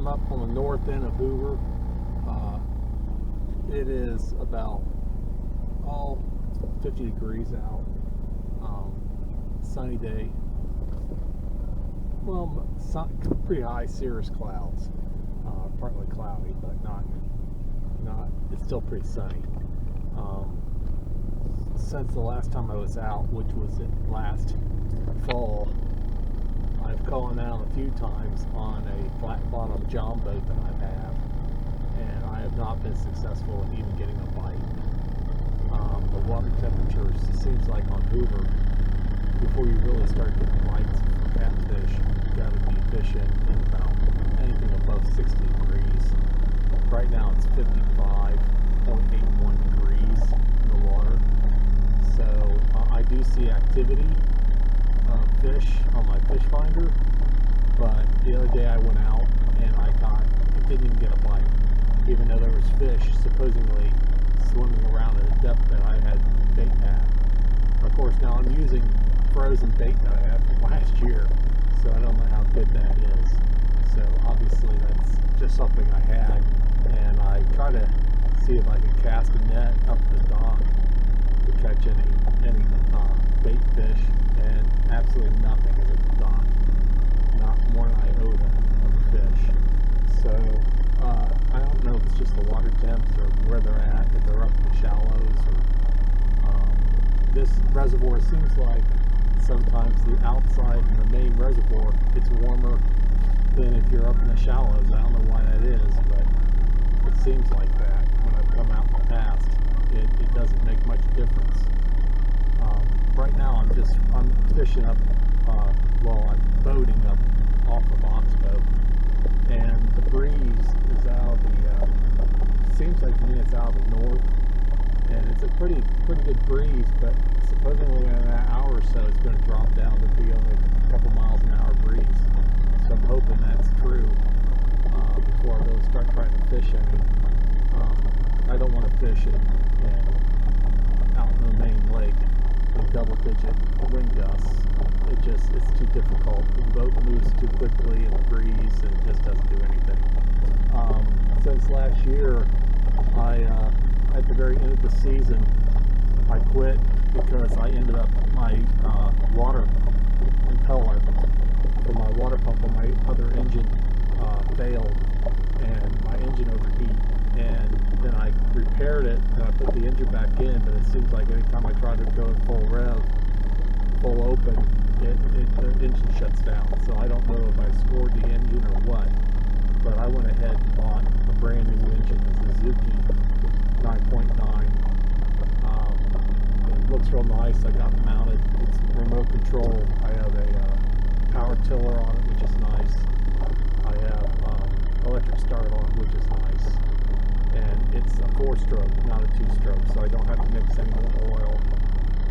I'm up on the north end of Hoover. It is about 50 degrees out. Sunny day. Well, pretty high cirrus clouds. Partly cloudy, but not. It's still pretty sunny. Since the last time I was out, which was last fall, I've gone out a few times on a flat bottom john boat that I have, and I have not been successful in even getting a bite. The water temperatures, it seems like on Hoover, before you really start getting bites for catfish, you got to be fishing in about anything above 60 degrees. Right now it's 55.81 degrees in the water. So I do see activity of fish on my fish finder, but the other day I went out and I didn't even get a bite, even though there was fish supposedly swimming around at a depth that I had bait at. Of course, now I'm using frozen bait that I had from last year, so I don't know how good that is. So obviously that's just something I had, and I try to see if I can cast a net up the dock to catch any bait fish, and absolutely nothing is at the dock. Not more than iota of a fish. So I don't know if it's just the water temps or where they're at, if they're up in the shallows, or this reservoir seems like sometimes the outside in the main reservoir, it's warmer than if you're up in the shallows. I don't know why that is, but it seems like that when I've come out in the past. It doesn't make much difference. Right now I'm fishing up, I'm boating up off a box boat, and the breeze is out of the, seems like to me it's out of the north, and it's a pretty good breeze, but supposedly in an hour or so it's going to drop down to be only a couple miles an hour breeze. So I'm hoping that's true before I really start trying to fish any. I don't want to fish out in the main lake with double-digit wind gusts. It's too difficult. The boat moves too quickly in the breeze, and it just doesn't do anything. Since last year, at the very end of the season, I quit because I ended up my water impeller for my water pump on my other engine failed, and my engine overheat. And then I repaired it, and I put the engine back in, but it seems like anytime I try to go at full rev, full open, the engine shuts down. So I don't know if I scored the engine or what, but I went ahead and bought a brand new engine, a Suzuki 9.9. It looks real nice. I got it mounted. It's remote control. I have a power tiller on it, which is nice. I have electric start on it, which is nice. And it's a 4-stroke, not a 2-stroke, so I don't have to mix any more oil,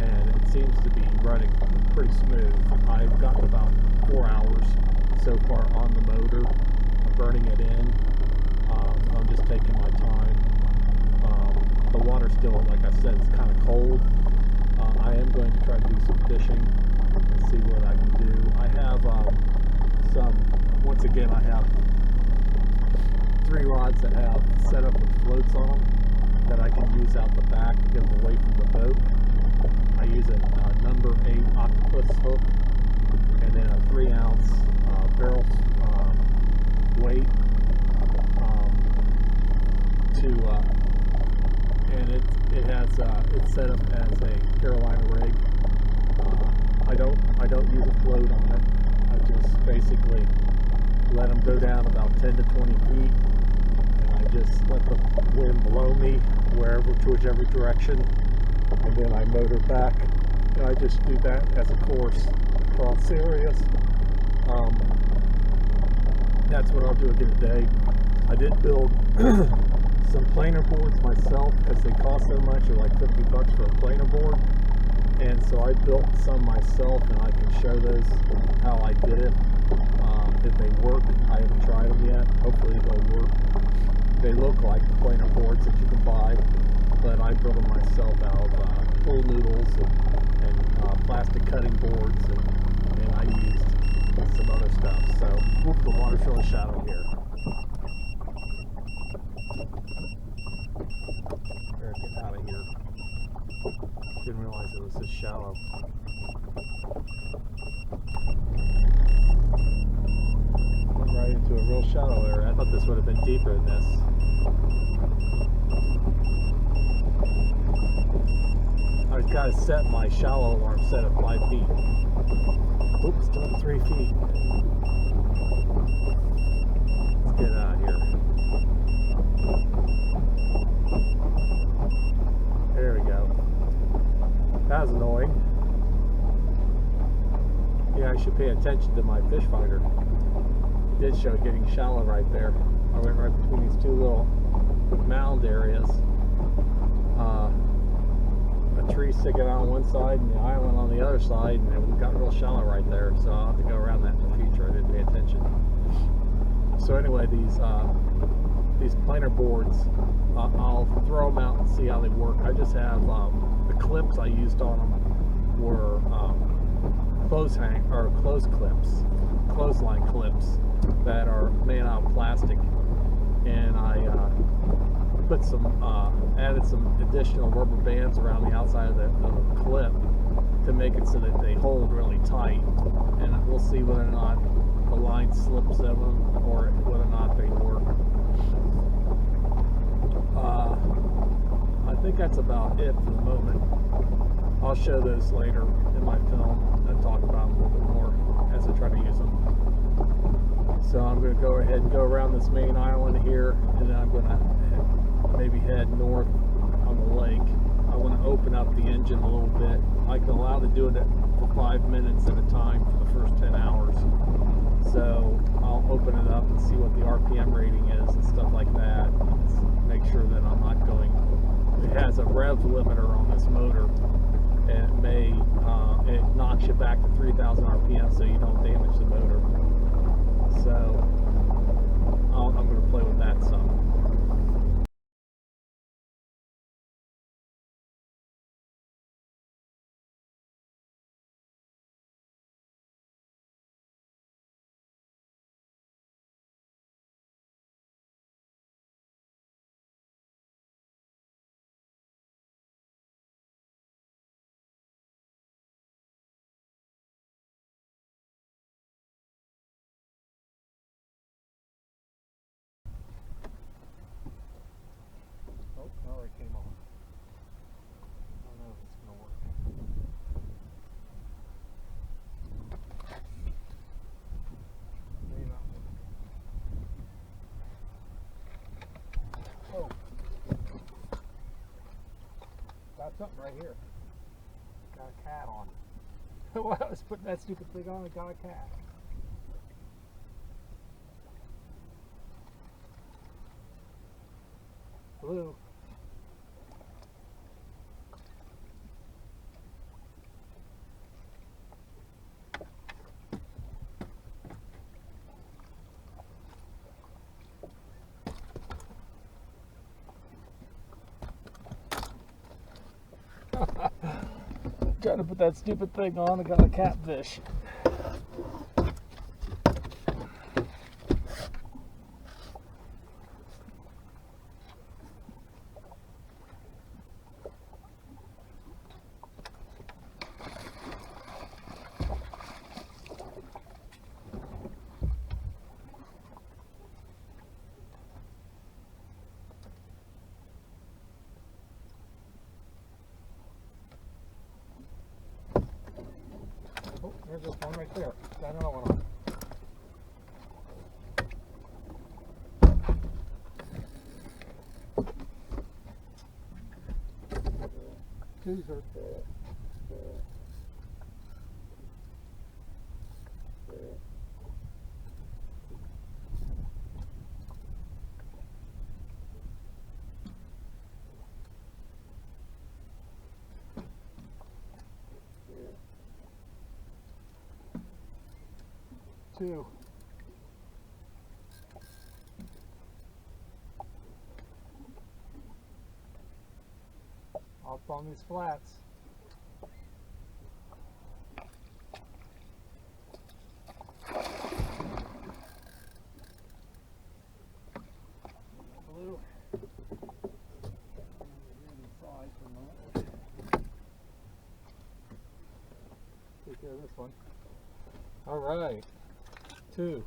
and it seems to be running pretty smooth. I've gotten about 4 hours so far on the motor, burning it in. I'm just taking my time. The water still, like I said, it's kind of cold. I am going to try to do some fishing and see what I can do. I have once again, I have 3 rods that have set up with floats on them that I can use out the back to get them away from the boat. I use a number 8 octopus hook, and then a 3-ounce barrel weight and it's set up as a Carolina rig. I don't use a float on it. I just basically let them go down about 10 to 20 feet, and I just let the wind blow me to whichever direction, and then I motor back, and I just do that as a course across areas. That's what I'll do again today. I did build some planer boards myself because they cost so much. They're like $50 for a planer board, and so I built some myself, and I can show those how I did it. If they work, I haven't tried them yet. Hopefully they'll work. They look like the planer boards that you can buy, but I built them myself out of pool noodles and plastic cutting boards, and I used some other stuff. So, whoop, the water's really shallow here. Better get out of here. Didn't realize it was this shallow. Went right into a real shallow area. I thought this would have been deeper than this. I've got to set my shallow alarm set at 5 feet. Oops, still at 3 feet. Let's get out of here. There we go. That was annoying. Yeah, I should pay attention to my fish finder. It did show getting shallow right there. I went right between these two little mound areas. A tree sticking out on one side and the island on the other side, and it got real shallow right there. So I'll have to go around that in the future. I didn't pay attention. So anyway, these planer boards, I'll throw them out and see how they work. I just have the clips I used on them were clothesline clips that are made out of plastic, and I put some added some additional rubber bands around the outside of the clip to make it so that they hold really tight, and we'll see whether or not the line slips of them or whether or not they work. I think that's about it for the moment. I'll show those later in my film and talk about them a little bit more as I try to use them. So I'm going to go ahead and go around this main island here, and then I'm going to maybe head north on the lake. I want to open up the engine a little bit. I can allow to do it for 5 minutes at a time for the first 10 hours. So I'll open it up and see what the RPM rating is and stuff like that. Just make sure that I'm not going. It has a rev limiter on this motor, and it knocks you back to 3,000 RPM so you don't damage the motor. So I'm going to play with that some. Oh, no, it came on. I don't know if it's going to work. Maybe not. Oh. Got something right here. Got a cat on. While I was putting that stupid thing on, I got a cat. Blue. Trying to put that stupid thing on, I got a catfish. Oh, there's this one right there. Got another one on. Hoover. Two. Up on these flats. to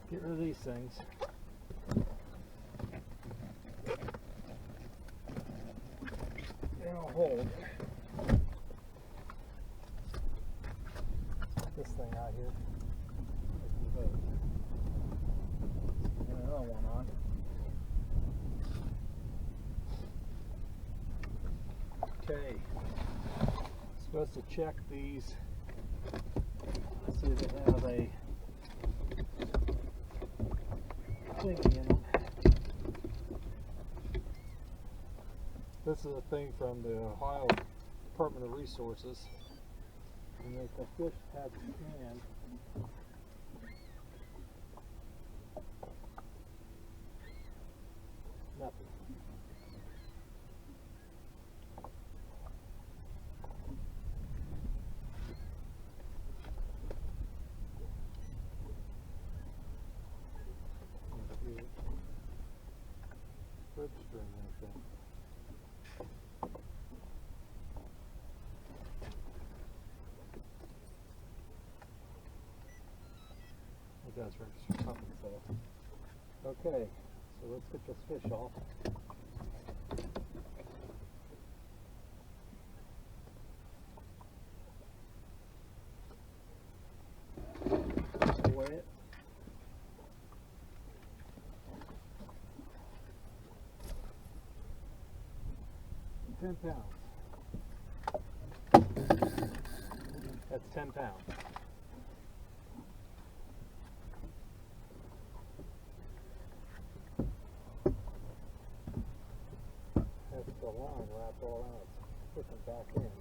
get rid of these things. And I'll hold this thing out here. And another one on. Okay. Supposed to check these. Let's see if they have a thingy in them. This is a thing from the Ohio Department of Resources. And if the fish has a scan, nothing. Register and everything. It does register something, so. Okay, so let's get this fish off. Weigh it. £10. That's 10 pounds. That's the line wrapped all out. Put them back in.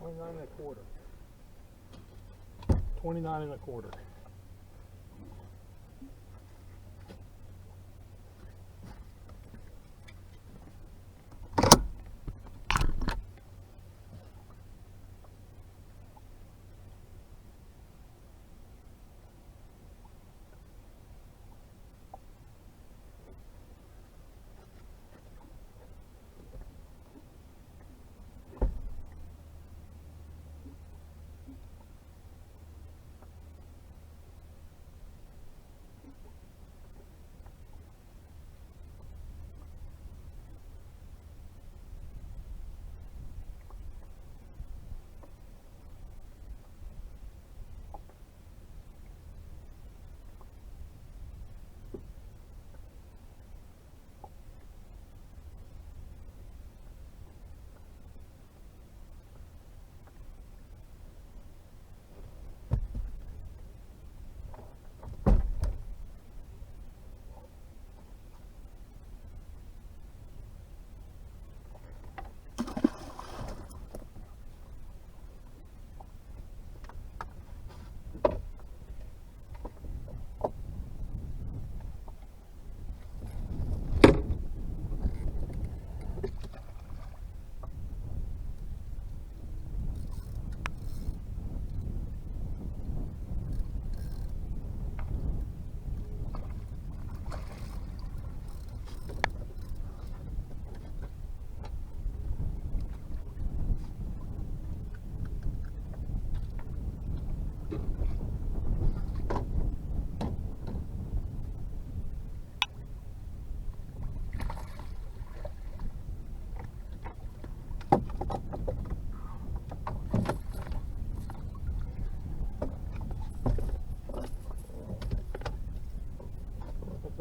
$29.25. $29.25.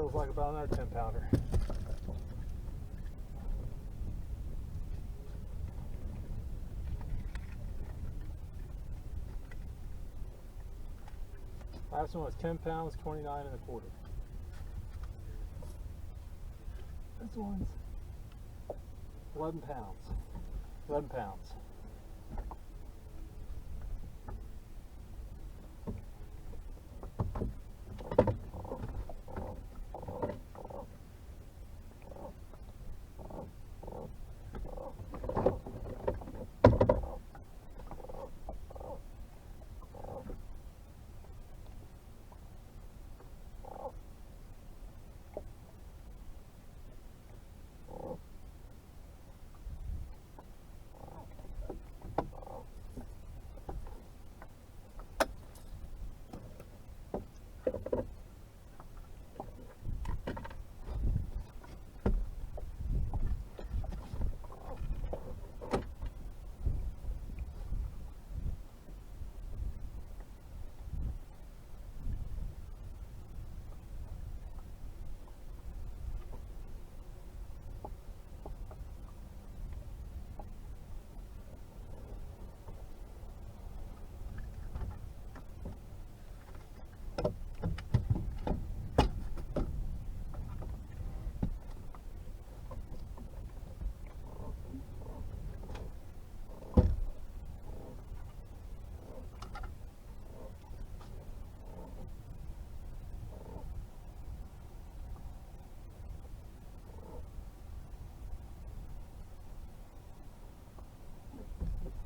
feels like about another 10 pounder. Last one was 10 pounds, 29 and a quarter. This one's 11 pounds. 11 pounds.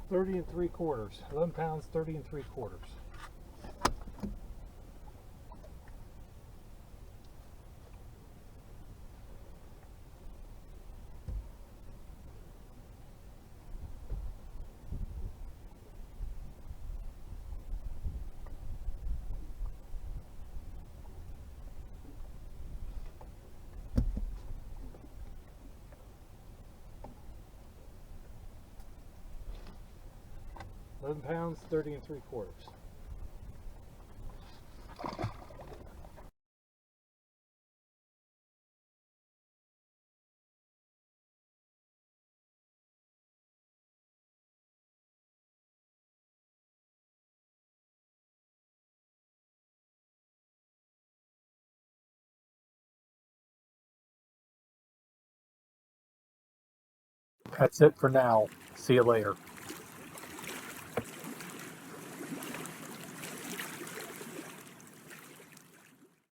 $30 3/4. 11 pounds, $30 3/4. £11, 30 3/4. That's it for now. See you later.